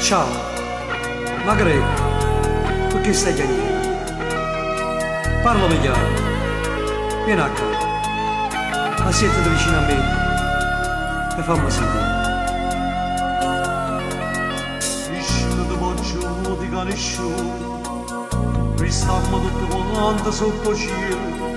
Ciao, ma Greg, perché stai chiarendo? Parlami chiaro, vieni a casa, assiettati vicino a me e fammi sentire. Iscino di buongiorno di canesciuto, ristammo tutto quanto sotto cielo,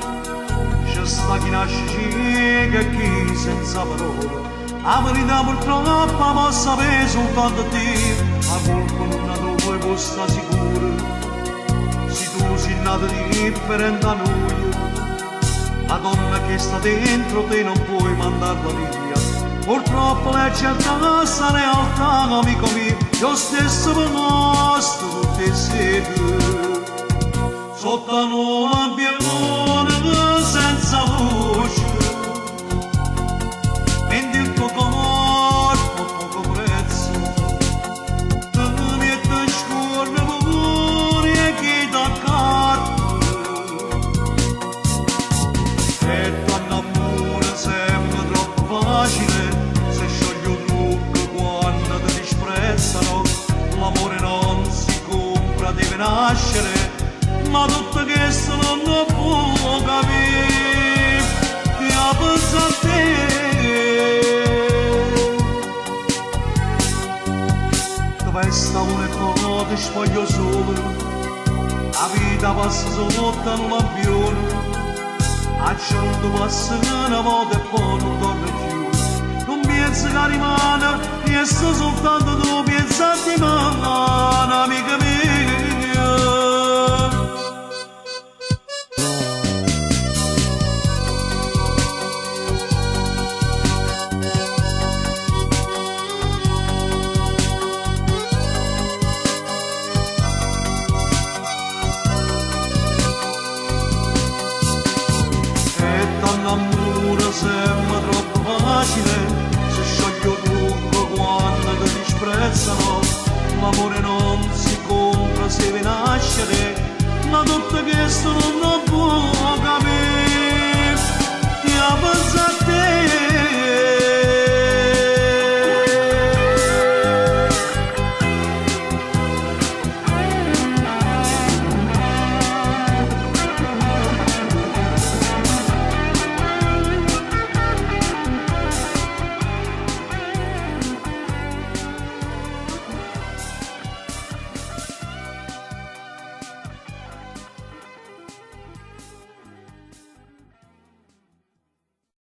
c'è sta chi nasce cieca e chi senza parole, la verità purtroppo la possa sapere soltanto Dio, la colpa non la tua posta sicura, se tu sei nato differente da noi, la donna che sta dentro te non puoi mandarla via, purtroppo le certa sta realtà, amico mio, io stesso conosco tutte sedi, sotto a nuova bianca senza luce, vendi il tuo corpo a poco prezzo, te mi e te scorre pure e chi t'accarta, e t'annamora sembra troppo facile, se sciogli un trucco quando ti disprezzano, l'amore non si compra, deve nascere, ma tutto questo non lo può capire, che ha pensato a te. Dove stavo le cose, spoglio solo, la vita passa sotto in un lampione, a certo passa una volta e poi non torna più. Non penso che rimane, penso soltanto tu, pensa a te, mamma, amica mia. L'amore sembra troppo facile, se scioglie tutto quando ti disprezzano, l'amore non si compra, si deve nascere, ma tutto questo non lo può capire.